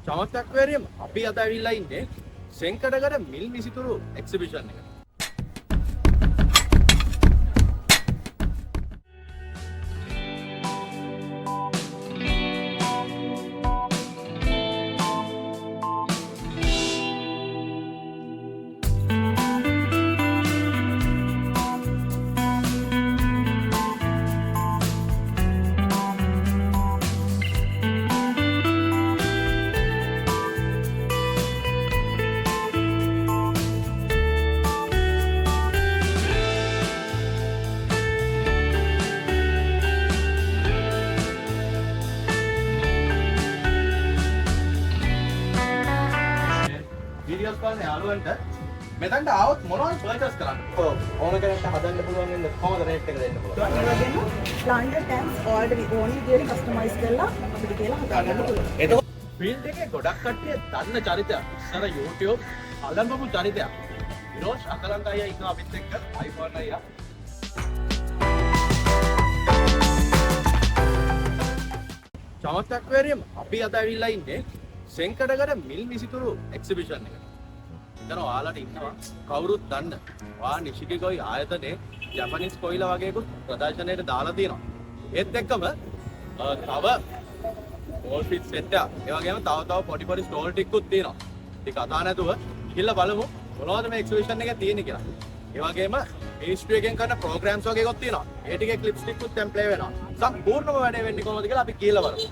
චමත්යක් වේරියම් අපි අද ඇවිල්ලා ඉන්නේ සෙන්කඩගල මිල් විසිතුරු එක්සිබිෂන් එක. වීඩියෝස් බලන යාළුවන්ට මෙතනට ආවොත් මොනවද පර්චේස් කරන්න? ඔව් ඕන කෙනෙක්ට හදන්න පුළුවන් වෙන කොහොමද රේට් එක දෙන්න පුළුවන්? ඒ වගේම ප්ලාන්ටර් ටැම්ස් ඕල්රෙඩි ඕන විදියට කස්ටමයිස් කරලා අපිට කියලා හදාගන්න පුළුවන්. එතකොට ෆීල්ඩ් එකේ ගොඩක් කට්ටිය දන්න චරිතයක්. ඉස්සර YouTube අලංගපු චරිතයක්. විරෝෂ් අකලංක අයියා ඉන්නවා අපිත් එක්ක iPhone අයියා. චමත්යක් වේරියම් අපි අද ඇවිල්ලා ඉන්නේ සෙන්කඩගල මිල් විසිතුරු එක්සිබිෂන් එක. එතන ඔයාලට ඉන්නවා කවුරුත් දන්න ඔයා නිශිකිගොයි ආයතනයේ ජපනිස් කොයිලා වගේකුත් ප්‍රදර්ශනයට දාලා තියෙනවා. ඒත් එක්කම තව ඕල් ෆිට් සෙට් එක ඒ වගේම තව පොඩි ස්ටෝල් ටිකකුත් තියෙනවා. ඉතින් කතා නැතුව ගිහලා බලමු මොනවද මේ එක්සිබිෂන් එකේ තියෙන්නේ කියලා. ඒ වගේම මිනිස්ට්‍රි එකෙන් කරන ප්‍රෝග්‍රෑම්ස් වගේ එකක් තියෙනවා. ඒ ටිකේ ක්ලිප්ස් ටිකකුත් දැන් ප්ලේ වෙනවා. සම්පූර්ණම වැඩේ වෙන්නේ කොහොමද කියලා අපි කියලා බලමු.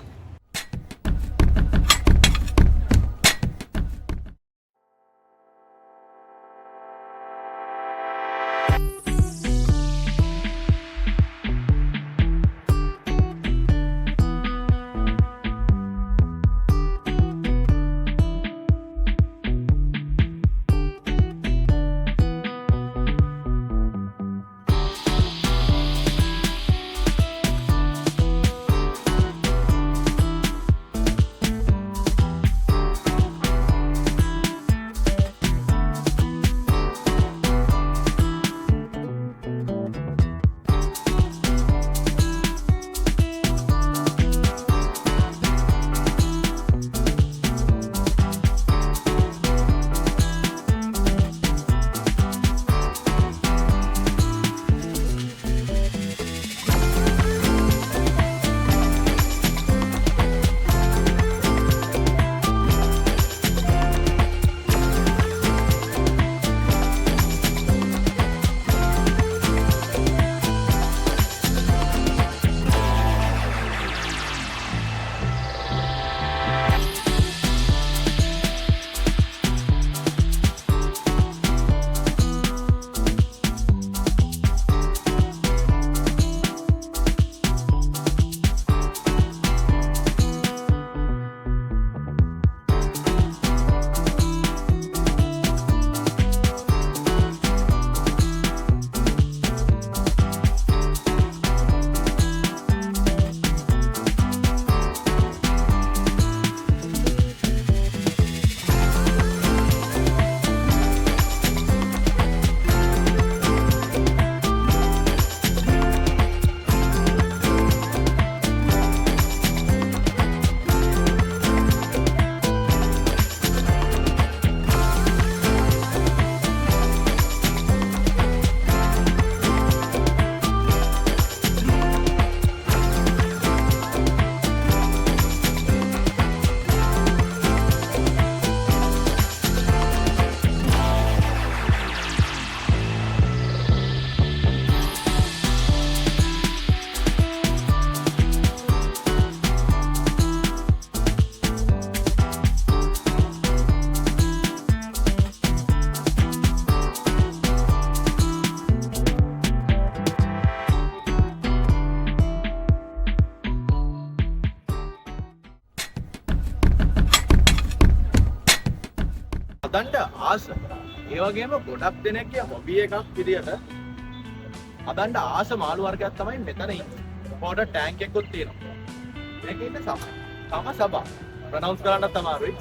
හදන්න ආස. ඒ වගේම ගොඩක් දෙනෙක්ගේ හොබි එකක් විදියට හදන්න ආස මාළු වර්ගයක් තමයි මෙතන ඉන්නේ. පොඩ ටැංක් එකකුත් තියෙනවා. මේකේ ඉන්න සම සබා ප්‍රොනවුන්ස් කරන්නත් අමාරුයි.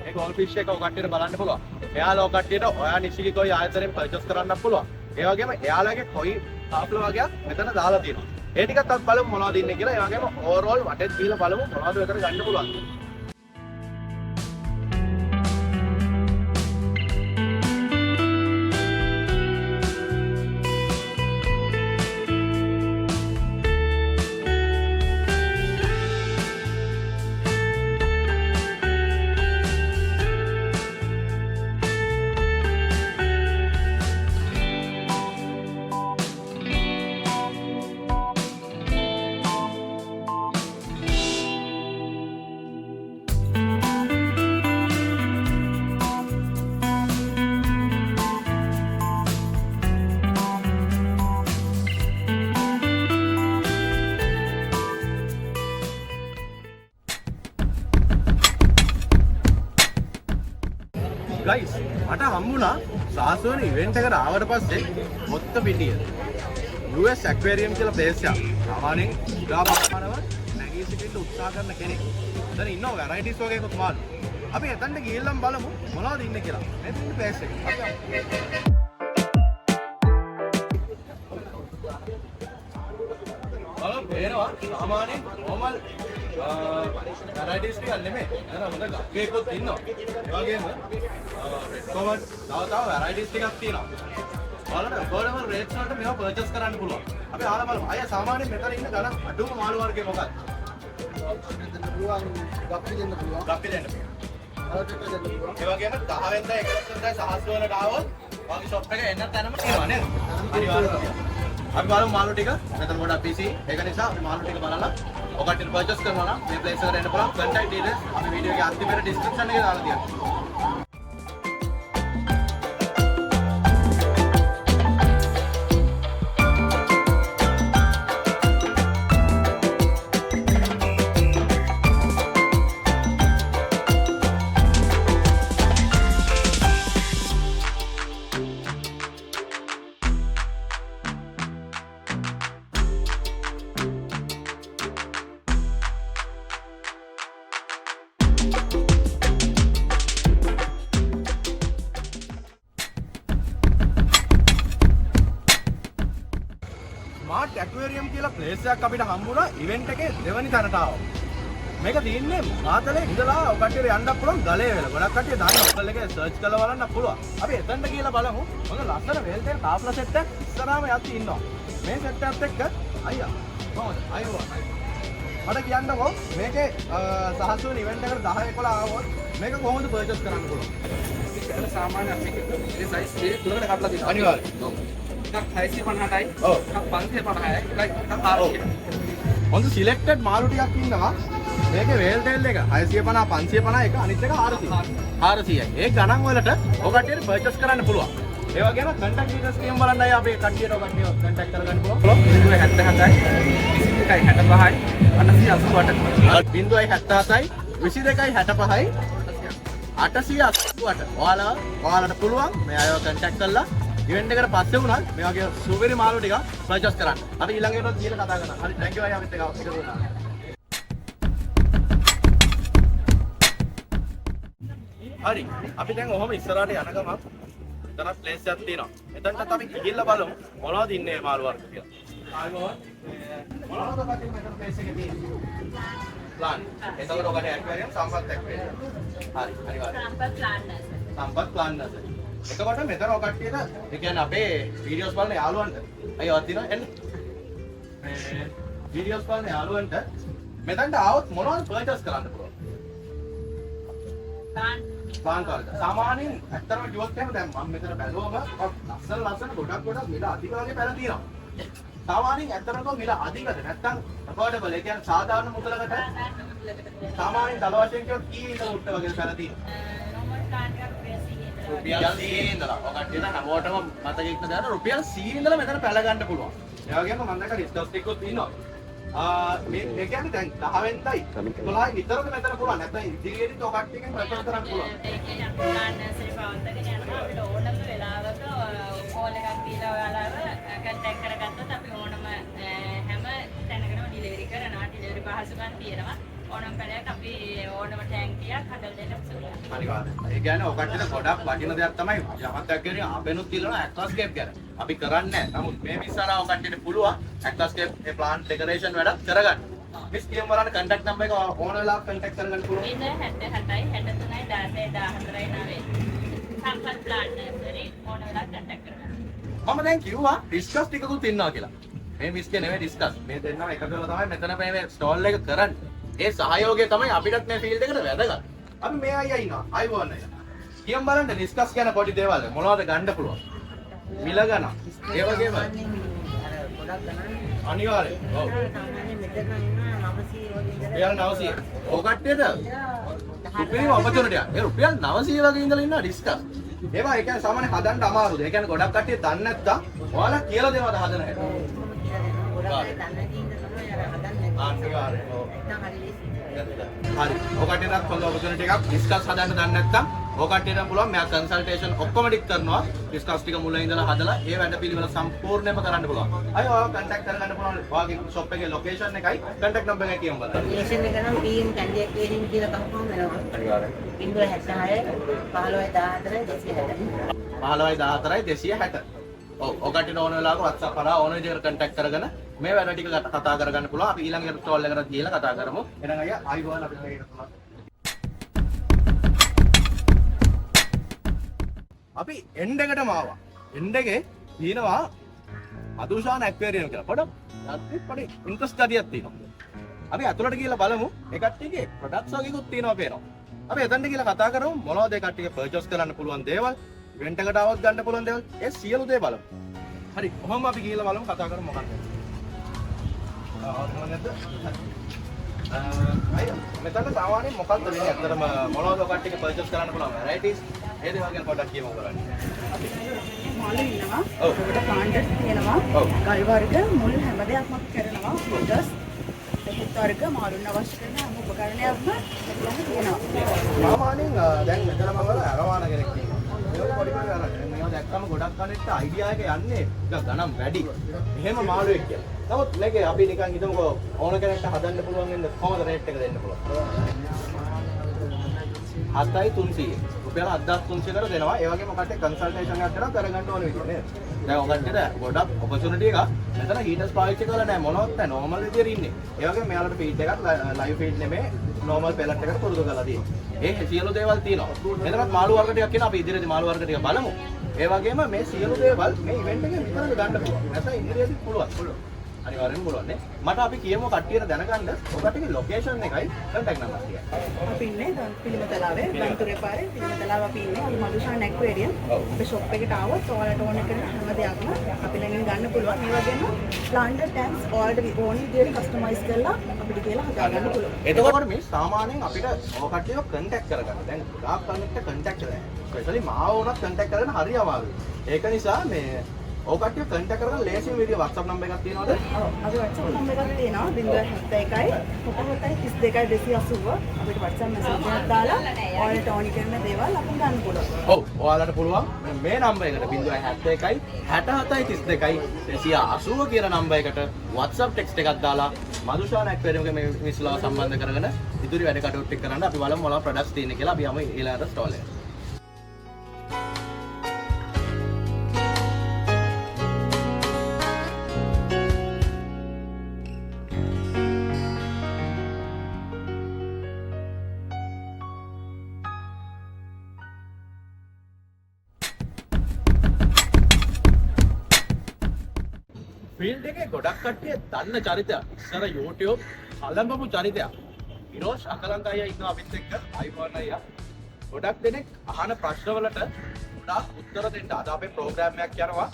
මේ ගෝල් ෆිෂ් එක ඔය කට්ටියට බලන්න පුළුවන්. එයාලා ඔය කට්ටියට ඔයා නිසිකි කොයි ආයතනයෙන් පර්චේස් කරන්නත් පුළුවන්. ඒ වගේම එයාලගේ කොයි තාප්ල වගේක් මෙතන දාලා තියෙනවා. ඒ ටිකත් අපි බලමු මොනවද ඉන්නේ කියලා. ඒ වගේම ඕවරෝල් වටෙත් ගිහලා බලමු මොනවද මෙතන ගන්න පුළුවන්. ගයිස් මට හම්බුණා සාසෝන ඉවෙන්ට් එකට ආවට පස්සේ මොත්ත පිටිය US ඇක්වේරියම් කියලා ප්ලේස් එකක්. සාමාන්‍යයෙන් උදාපහනව නැගී සිටින්න උත්සාහ කරන කෙනෙක්. දැන් ඉන්නවා වැරයිටිස් වගේ එකක් මාළු. අපි එතනට ගිහිල්ලාම බලමු මොනවද ඉන්නේ කියලා. මේ තියෙන ප්ලේස් එක. බලමු පේනවා සාමාන්‍යයෙන් normal වැරයිටිස් ටිකක් නෙමෙයි. නේද? හොඳ ගක්කේකොත් ඉන්නවා. ඒ වගේම රෙඩ් කවර් තව වැරයිටිස් ටිකක් තියෙනවා. බලන්න affordable rates වලට මේවා purchase කරන්න පුළුවන්. අපි ආලා බලමු. අය සාමාන්‍යයෙන් මෙතන ඉන්න ගණන් අඩුම මාළු වර්ගය මොකක්ද? ගප්පි දෙන්න පුළුවන්. ගප්පි දෙන්න පුළුවන්. ඒ වගේම 10 වෙනිදා 11 වෙනිදා සහස්වලට ආවොත් වගේ shop එක එන්න තැනම තියෙනවා නේද? අනිවාර්යයෙන්ම. අපි බලමු මාළු ටික. මෙතන ගොඩක් busy. ඒක නිසා අපි මාළු ටික බලලා ඔකට purchase කරනවා නම් මේ place එකට එන්න පුළුවන්. contact details අපි වීඩියෝ එකේ අන්තිමට description එකේ දාලා තියෙනවා. ස්මාර්ට් ඇක්වේරියම් කියලා ප්ලේස් එකක් අපිට හම්බුණා ඉවෙන්ට් එකේ දෙවනි තැනට ආවා. මේක තියෙන්නේ මාතලේ ඉඳලා ඔය කට්ටියට යන්න පුළුවන් ගලේ වෙල. ගොඩක් කට්ටිය දාන්න Google එකේ සර්ච් කරලා බලන්න පුළුවන්. අපි එතනට ගිහලා බලමු. මොකද ලස්සන වේල්ටේල් කාප්ලා සෙට් එකක් ඉස්සරහාම යත් ඉන්නවා. මේ සෙට් එකත් එක්ක අයියා කොහොමද? අයියෝ. මට කියන්නකෝ මේකේ සහසුවන ඉවෙන්ට් එකට 10 11 ආවොත් මේක කොහොමද පර්චේස් කරන්න පුළුවන්? ඒක සාමාන්‍ය අපේ ඒ සයිස් දෙක තුනකට කපලා තියෙනවා. අනිවාර්යයෙන්. එකක් 650යි. ඔව්. එකක් 550යි. එකක් 400යි. හොඳ සිලෙක්ටඩ් මාළු ටිකක් ඉන්නවා. මේකේ වේල් ටේල් එක 650 550 එක අනිත් එක 400. 400යි. ඒ ගණන් වලට ඔය කට්ටියට පර්චේස් කරන්න පුළුවන්. ඒ වගේම contact details කියමු බලන්නයි අපි කට්ටියට ඔය කට්ටිය contact කරගන්න පුළුවන්. 77යි 22යි 888යි 077යි 22යි 885යි ඔයාලට පුළුවන් මේ අයව contact කරලා ඉවෙන්ට් එකට පස්සේ වුණත් මේ වගේ සුපිරි මාළු ටික පර්චේස් කරන්න. අපි ඊළඟ ඒවාත් කියලා කතා කරනවා. හරි thank you අය අපිත් එක්ක එකතු වුණා. හරි අපි දැන් ඔහොම ඉස්සරහට යන ගමන් එතන ප්ලේස් එකක් තියෙනවා. එතනටත් අපි ගිහිල්ලා බලමු මොනවද ඉන්නේ මාළු වර්ග කියලා. ආයෙත් මොනවද කටින් මෙතන ප්ලේස් එකේ තියෙන්නේ? ප්ලාන්. එතකොට ඔකට ඇක්වැරියම් සම්පත් ඇක්වැරියම්. හරි අනිවාර්යයෙන්. සම්පත් ප්ලාන් නැසෙ. එතකොට මෙතන ඔය කට්ටියට ඒ කියන්නේ අපේ වීඩියෝස් බලන යාළුවන්ට අයියවත් දිනවා එන්න. මේ වීඩියෝස් බලන යාළුවන්ට මෙතනට ආවොත් මොනවද පර්චේස් කරන්න පුළුවන්? Plan card. සාමාන්‍යයෙන් ඇත්තටම කිව්වොත් එහෙම දැන් මම මෙතන බැලුවම ලස්සන ගොඩක් මිල අධික වගේ පැල තියෙනවා. සාමාන්‍යයෙන් ඇත්තටම මිල අධිකද නැත්නම් affordable ඒ කියන්නේ සාධාරණ මුදලකට සාමාන්‍යයෙන් දල වශයෙන් කිව්වොත් කී ඉඳලා උට්ට වගේ පැල තියෙනවා. රුපියල් 100 ඉඳලා ඔය කට්ටියට හැමෝටම මතක ඉන්න දාන රුපියල් 100 ඉඳලා මෙතන පැල ගන්න පුළුවන්. ඒ වගේම මම දැක්ක ඩිස්කවුන්ට් ටිකකුත් තියෙනවා. මේ කියන්නේ දැන් 10 වෙනිදායි 12යි විතරද මෙතන පුළුවන්. නැත්නම් ඉදිරියේදී ඔය කට්ටියකින් ප්‍රචාර කරන්න පුළුවන්. ඒකේ අපි ප්ලාන්නර්සරි පවත්වාගෙන යනවා. අපිට ඕනම වෙලාවක කෝල් එකක් දීලා ඔයාලව කන්ටැක්ට් කරගත්තොත් අපි ඕනම හැම තැනකටම ඩිලිවරි කරනවා. ඩිලිවරි පහසුකම් තියෙනවා. ඕනම පැලයක් අපි ඕනම ටැංකියක් හදලා දෙන්න පුළුවන්. අනිවාර්යයෙන්. ඒ කියන්නේ ඔය කට්ටියට ගොඩක් වටින දෙයක් තමයි යමක් කියන්නේ අපෙනුත් තියෙනවා ඇක්වාස්කේප් ගැන. අපි කරන්නේ නැහැ. නමුත් මේ මිස්සාරා ඔය කට්ටියට පුළුවන් ඇක්වාස්කේප් ඒ ප්ලාන්ට් ඩෙකරේෂන් වැඩක් කරගන්න. මිස් කියමු බලන්න කන්ටැක්ට් නම්බර් එක ඕන වෙලාවක කන්ටැක්ට් කරගන්න පුළුවන්. 77යි 63යි 16යි 14යි 9. සම්පත් ප්ලාන්නර්සරි ඕන වෙලාවක කන්ටැක්ට් කරගන්න. මම දැන් කිව්වා ඩිස්කස් ටිකකුත් ඉන්නවා කියලා. මේ මිස් කිය නෙමෙයි ඩිස්කස්. මේ දෙන්නම එකතු වෙලා තමයි මෙතන මේ ස්ටෝල් එක කරන්නේ. ඒ සහයෝගය තමයි අපිටත් මේ ෆීල්ඩ් එකට වැදගත්. අපි මේ අයියා ඉන්නවා. අයිබෝන් අයියා. කියමු බලන්න ඩිස්කස් කියන පොඩි දේවල් මොනවද ගන්න පුළුවන්? මිල ගන්න. ඒ වගේම අනිවාර්යයෙන්. ඔව්. රුපියල් 900. ඔය කට්ටියද? රුපියල් ඔපචුනිටි එක. ඒ රුපියල් 900 වගේ ඉඳලා ඉන්නවා ඩිස්කස්. ඒවා ඒ කියන්නේ සාමාන්‍ය හදන්න අමාරුද? ඒ කියන්නේ ගොඩක් කට්ටිය දන්නේ නැත්තම් ඔයාලා කියලා දෙනවද හදන හැටි? අනිවාර්යයෙන්. ඔව්. හරි. ඔය කට්ටියටත් හොඳ ඔපචුනිටි එකක් ඩිස්කස් හදන්න දන්නේ නැත්තම් ඔකටට පුළුවන් මෙයා කන්සල්ටේෂන් ඔක්කොම ටික කරනවා ඩිස්කස් ටික මුලින් ඉඳලා හදලා ඒ වැඩ පිළිවෙල සම්පූර්ණයෙන්ම කරන්න පුළුවන්. අය ඔයාව කන්ටැක්ට් කරගන්න පුළුවන්. ඔයාගේ ෂොප් එකේ ලොකේෂන් එකයි කන්ටැක්ට් නම්බර් එකයි කියමු බලන්න. ලොකේෂන් එක නම් PM කැන්ඩිඩේට් වේදින් කියලා කවුරුම වෙනවා. අනිවාර්යෙන්. 076 ඔව් ඔකටට ඕන වෙලාවක WhatsApp කරා ඕන විදිහකට කන්ටැක්ට් කරගෙන මේ වැඩ ටික කතා කරගන්න පුළුවන්. අපි ඊළඟ ස්ටෝල් එකට ගිහලා කතා කරමු. එහෙනම් අයියා ආයිබෝන් අපි මේකට පුළුවන්. අපි එන්ඩ් එකටම ආවා. එන්ඩ් එකේ තියෙනවා අදුෂාන ඇක්වේරියම් කියලා. පොඩි ඉන්ට්‍රස්ට් ගතියක් තියෙනවා. අපි අතුලට ගිහලා බලමු. ඒ කට්ටියගේ ප්‍රොඩක්ට්ස් වගේකුත් තියෙනවා පේනවා. අපි එතනට ගිහලා කතා කරමු මොනවද ඒ කට්ටිය පර්චේස් කරන්න පුළුවන් දේවල්, ඉවෙන්ට් එකට આવොත් ගන්න පුළුවන් දේවල්, ඒ සියලු දේ බලමු. හරි. කොහොම අපි ගිහලා බලමු කතා කරමු මොකක්ද. අයියා මෙතන සාමාන්‍යයෙන් මොකක්ද වෙන්නේ? අතරම මොනවද ඔය කට්ටියගේ පර්චේස් කරන්න පුළුවන් වැරයිටිස් ඒ දේවල් ගැන පොඩ්ඩක් කියමු කරන්නේ. මාළු ඉන්නවා. ඔව්. ඒකට ප්ලාන්ටර්ස් තියෙනවා. ඔව්. ගල් වර්ග මුල් හැම දෙයක්ම අපි කරනවා. ෆිල්ටර්ස් දෙහිත් වර්ග මාළුන් අවශ්‍ය කරන හැම උපකරණයක්ම මෙතන තියෙනවා. සාමාන්‍යයෙන් දැන් මෙතන මම අරවාන කෙනෙක් තියෙනවා. ඒක පොඩි පොඩි අර මේවා දැක්කම ගොඩක් කනෙක්ට අයිඩියා එක යන්නේ ටිකක් ගණන් වැඩි. එහෙම මාළුවෙක් කියලා. නමුත් මේකේ අපි නිකන් හිතමුකෝ ඕන කෙනෙක්ට හදන්න පුළුවන් වෙන කොහොමද රේට් එක දෙන්න පුළුවන්? 7300. රුපියල් 7300කට දෙනවා. ඒ වගේම ඔකට කන්සල්ටේෂන් එකක් කරලා කරගන්න ඕන විදිහ නේද? දැන් ඔකට ගොඩක් ඔපචුනිටි එකක්. මෙතන හීටර්ස් පාවිච්චි කරලා නැහැ මොනවත් නැහැ. නෝමල් විදියට ඉන්නේ. ඒ වගේම මෙයාලට ෆීඩ් එකක් ලයිව් ෆීඩ් නෙමෙයි නෝමල් පෙලට් එකකට පුරුදු කරලා තියෙනවා. ඒ සියලු දේවල් තියෙනවා. මෙතනත් මාළු වර්ග ටිකක් කියනවා. අපි ඉදිරියේදී මාළු වර්ග ටික බලමු. ඒ වගේම මේ සියලු දේවල් මේ ඉවෙන්ට් එකේ විතරක් ගන්න පුළුවන්. නැත්නම් ඉදිරියේදී පුළුවන්. අනිවාර්යෙන්ම පුළුවන් නේ. මට අපි කියමු කට්ටියට දැනගන්න ඔකටගේ ලොකේෂන් එකයි කන්ටැක්ට් නම්බර් ටිකයි. අපි ඉන්නේ පිළිමතලාවේ වන්තුරේ පාරේ පිළිමතලාව අපි ඉන්නේ. අපි මදුෂාන් ඇක්වේරියම්. අපේ ෂොප් එකට ආවොත් ඔයාලට ඕන කරන හැම දෙයක්ම අපි ළඟින් ගන්න පුළුවන්. ඒ වගේම ප්ලාන්ටර් ටැන්ක්ස් ඕල්රෙඩි ඕන විදිහට කස්ටමයිස් කරලා අපිට කියලා හදා ගන්න පුළුවන්. එතකොට මේ සාමාන්‍යයෙන් අපිට ඔය කට්ටියව කන්ටැක්ට් කරගන්න. දැන් ගාක් කනෙක්ට කන්ටැක්ට් කරලා. ස්පෙෂලි මාව වුණත් කන්ටැක්ට් කරගෙන හරි අමාරුයි. ඒක නිසා මේ ඔය කට්ටිය කන්ටැක්ට් කරගෙන ලේසියෙන් විදිය WhatsApp නම්බර් එකක් තියෙනවද? ඔව්. අපි WhatsApp නම්බර් එකක් තියෙනවා 071 772 280. අපිට WhatsApp message එකක් දාලා ඔයාලට ඕනි කරන දේවල් අපි ගන්න පුළුවන්. ඔව්. ඔයාලට පුළුවන් මේ නම්බර් එකට 071 67 32 280 කියන නම්බර් එකට WhatsApp text එකක් දාලා මදුෂාන ඇක්වේරියම් එකේ මේ මිනිස්සුලා සම්බන්ධ කරගෙන ඉදිරි වැඩ කටයුතු ටික කරන්න අපි බලමු මොනවද ප්‍රොඩක්ට්ස් තියෙන්නේ කියලා. අපි යමු ඊළඟට ස්ටෝල් එකට. ෆීල්ඩ් එකේ ගොඩක් කට්ටිය දන්න චරිතයක්. ඉස්සර YouTube අලඹපු චරිතයක්. ඉරෝෂ් අකලංක අයියා ඉන්නවා අපිත් එක්ක. අයිබෝන් අයියා. ගොඩක් දෙනෙක් අහන ප්‍රශ්න වලට ගොඩාක් උත්තර දෙන්න අද අපේ ප්‍රෝග්‍රෑම් එකක් යනවා.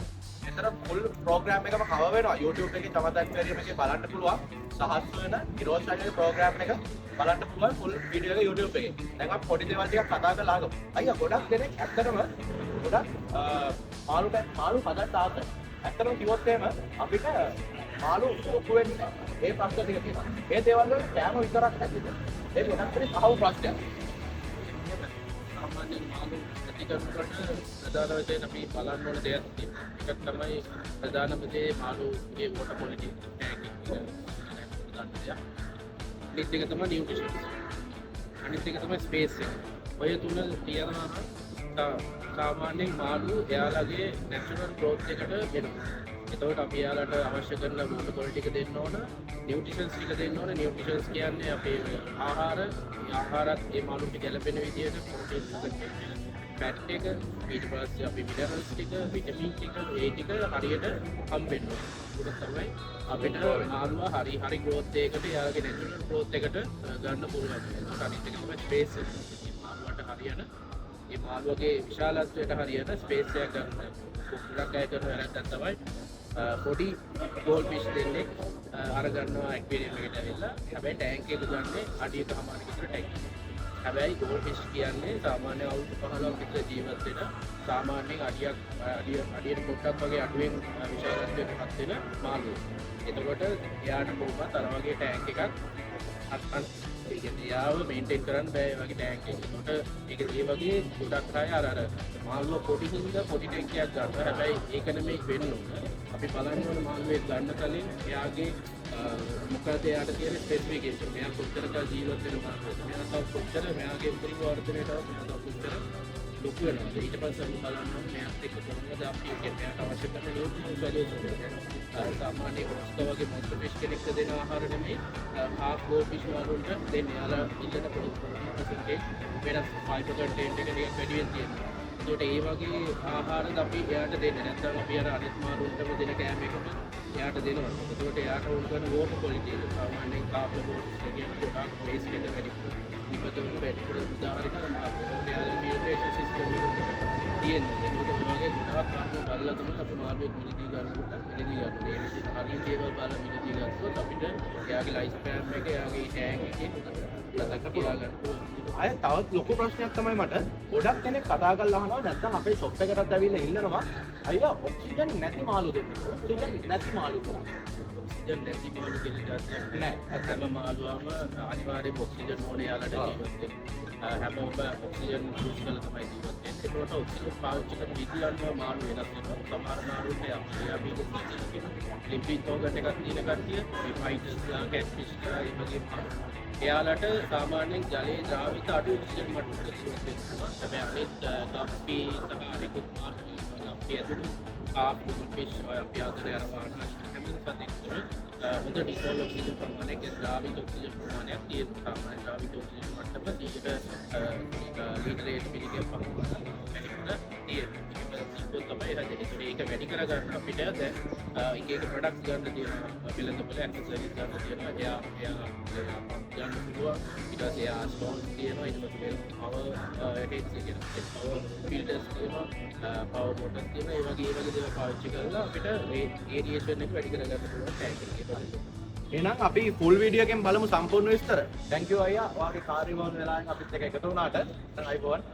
මෙතන ෆුල් ප්‍රෝග්‍රෑම් එකම කවර් වෙනවා. YouTube එකේ චමත් ඇක්වේරියම් එකේ බලන්න පුළුවන්. සහස් වෙන ඉරෝෂ් අයියාගේ ප්‍රෝග්‍රෑම් එක බලන්න පුළුවන් ෆුල් වීඩියෝ එක YouTube එකේ. දැන් අපි පොඩි දේවල් ටිකක් කතා කරලා ආගමු. අයියා ගොඩක් දෙනෙක් ඇත්තටම ගොඩක් මාළු හදන්න ආසයි. ඇත්තටම කිව්වොත් එහෙම අපිට මාළු ලොකු වෙන්න ඒ ප්‍රශ්න ටික තියෙනවා. ඒ දේවල් වල කෑම විතරක් නැතිද? ඒක වෙනත් කෙනෙක් අහපු ප්‍රශ්නයක්. සාමාන්‍යයෙන් මාළු ඇති කරනකොට ප්‍රධාන වශයෙන් අපි බලන්න ඕන දෙයක් තියෙනවා. එකක් තමයි ප්‍රධානම දේ මාළුගේ වොටර් ක්වොලිටි ටැග් එක. අනිත් එක තමයි නියුට්‍රිෂන්. අනිත් එක තමයි ස්පේස් එක. ඔය තුන තියනවා සාමාන්‍යයෙන් මාළු එයාලගේ නැචරල් ග්‍රෝත් එකට වෙනවා. එතකොට අපි එයාලට අවශ්‍ය කරන වොටර් ක්වොලිටි ටික දෙන්න ඕන, නියුට්‍රිෂන්ස් ටික දෙන්න ඕන. නියුට්‍රිෂන්ස් කියන්නේ අපේ ආහාරත් ඒ මාළුන්ට ගැලපෙන විදිහට ප්‍රෝටීන් ෆැට් එක, ඊට පස්සේ අපි මිනරල්ස් ටික, විටමින් ටික, ඒ ටික හරියට හම්බෙන්න ඕන. ඒක තමයි අපිට මාළුවා හරි ග්‍රෝත් එකකට එයාලගේ නැචරල් ග්‍රෝත් එකට ගන්න පුළුවන්. අනිත් එක තමයි ස්පේස් එක. මාළුවාට හරියට ඒ මාළුවගේ විශාලත්වයට හරියට ස්පේස් එකක් ගන්න. ගොඩක් අය කරන වැරද්දක් තමයි පොඩි ගෝල් ෆිෂ් දෙන්නෙක් අරගන්නවා ඇක්වේරියම් එකට ඇවිල්ලා. හැබැයි ටැංක් එක ගන්නේ අඩියකමාරක විතර ටැංක්. හැබැයි ගෝල් ෆිෂ් කියන්නේ සාමාන්‍ය අවුරුදු 15ක් විතර ජීවත් වෙන සාමාන්‍යයෙන් අඩියට පොට්ටක් වගේ අඩුවෙන් විශාලත්වයටපත් වෙන මාළුවෙක්. එතකොට එයාට කොහොමද අර වගේ ටැංක් එකක් යාව මේන්ටේන් කරන්න බෑ වගේ ටැංක් එක. ඒකට ඒක ඒ වගේ ගොඩක් අය අර මාළුව පොඩි හින්දා පොඩි ටැංකියක් ගන්නවා. හැබැයි ඒක නෙමෙයි වෙන්න ඕන. අපි බලන්න ඕන මාළුවේ ගන්න කලින් එයාගේ මොකද එයාට තියෙන ස්පෙસિෆිකේෂන්. මෙයා කොච්චරක ජීවත් වෙන මාළුවද? මෙයා තව කොච්චර මෙයාගේ උපරිම වර්ධනයට තව කොච්චර ලොකු වෙනවද? ඊට පස්සේ අපි බලන්න ඕන මෙයාත් එක්ක කොහොමද අපි මෙයාට අවශ්‍ය කරන නියුට්‍රියන්ට්ස් වැලියුස් සාමාන්‍ය කොස්ක වගේ මොන්ස්ටර් ෆිෂ් කෙනෙක්ට දෙන ආහාර නෙමෙයි half go fish වලට දෙන්නේ. යාලා ඉල්ලන පොඩි වෙනස් ෆයිබර් කන්ටෙන්ට් එක ටිකක් වැඩි වෙන තියෙනවා. ඒකට ඒ වගේ ආහාරද අපි එයාට දෙන්නේ. නැත්නම් අපි අර අනිත් මාළුන්ටම දෙන කෑම එකම එයාට දෙනවා. ඒකට එයාට උන් කරන වෝටර් ක්වොලිටි එක සාමාන්‍යයෙන් කාප්ල බෝට්ස් එකේ ගොඩාක් වේස්ට් එක වැඩි. ඉබතුන් වැඩි කරලා උදාහරණයක් මාළුන්ට එයාගේ නියුට්‍රිෂන් සිස්ටම් එක තියෙනවා. ඒක වගේ ගොඩාක් කාරණා බලලා තමයි අපි මාළුවෙක් මිලදී ගන්නකොට මිලදී ගන්න. ඒ නිසා හරියට දේවල් බලලා මිලදී ගත්තොත් අපිට එයාගේ ලයිෆ් ස්පෑන් එක එයාගේ ටැංක් එකේ ලදක කියලා ගන්න පුළුවන්. අය තවත් ලොකු ප්‍රශ්නයක් තමයි මට ගොඩක් කෙනෙක් කතා කරලා අහනවා නැත්නම් අපේ ෂොප් එකටත් ඇවිල්ලා ඉල්ලනවා අයියා ඔක්සිජන් නැති මාළු දෙන්න. ඔක්සිජන් නැති මාළු කරා. ඔක්සිජන් නැති මාළු කියලා જાතියක් නෑ. හැම මාළුවම අනිවාර්යයෙන්ම ඔක්සිජන් ඕනේ යාලට ජීවත් වෙන්න. හැමෝම ඔක්සිජන් යූස් කරලා තමයි ජීවත් වෙන්නේ. ඒකට ඔක්සිජන් පාවිච්චි කරන විදිහ අනුව මාළු වෙනස් වෙනවා. සමහර මාළුන්ට අපි ලිපිඩ් ඕගන් එකක් තියෙන කට්ටිය මේ ෆයිටර්ස්ලා කැට්ෆිෂ්ලා ඒ වගේ මාළු එයාලට සාමාන්‍යයෙන් ජලයේ ද්‍රාවිත අඩු ඔක්සිජන් මට්ටමක ජීවත් වෙනවා. හැබැයි අපේ ගප්පි සහ අනිකුත් මාළු අපි ඇතුළු කාප් ෆිෂ් අපි අතර යනවා හැම සතෙක්ම හොඳ ඩිසෝල් ඔක්සිජන් ප්‍රමාණයක් ද්‍රාවිත ඔක්සිජන් ප්‍රමාණයක් තියෙනවා. සාමාන්‍ය ද්‍රාවිත ඔක්සිජන් මට්ටම 100ට ලීටර් 8 මිලිග්‍රෑම් පමණ තියෙනවා. තමයි හදන්නේ. ඒක වැඩි කරගන්න අපිට දැන් එක එක ප්‍රොඩක්ට්ස් ගන්න තියෙනවා. පිළිඳපල ඇක්සසරිස් ගන්න තියෙනවා. එයා ගන්න පුළුවන්. ඊට පස්සේ එයා ස්ටෝන්ස් තියෙනවා. ඊට පස්සේ පවර් හෙඩ්ස් තියෙනවා. පවර් ෆිල්ටර්ස් තියෙනවා. පවර් බෝටල්ස් තියෙනවා. ඒ වගේ දේවල් පාවිච්චි කරලා අපිට රේඩියේෂන් එක වැඩි කරගන්න පුළුවන් ටැංක් එකේ. එහෙනම් අපි ෆුල් වීඩියෝ එකෙන් බලමු සම්පූර්ණ විස්තර. Thank you අයියා. ඔයාගේ කාර්යබහුල වෙලාවෙන් අපිත් එක්ක එකතු වුණාට. දැන් අයිබෝන්.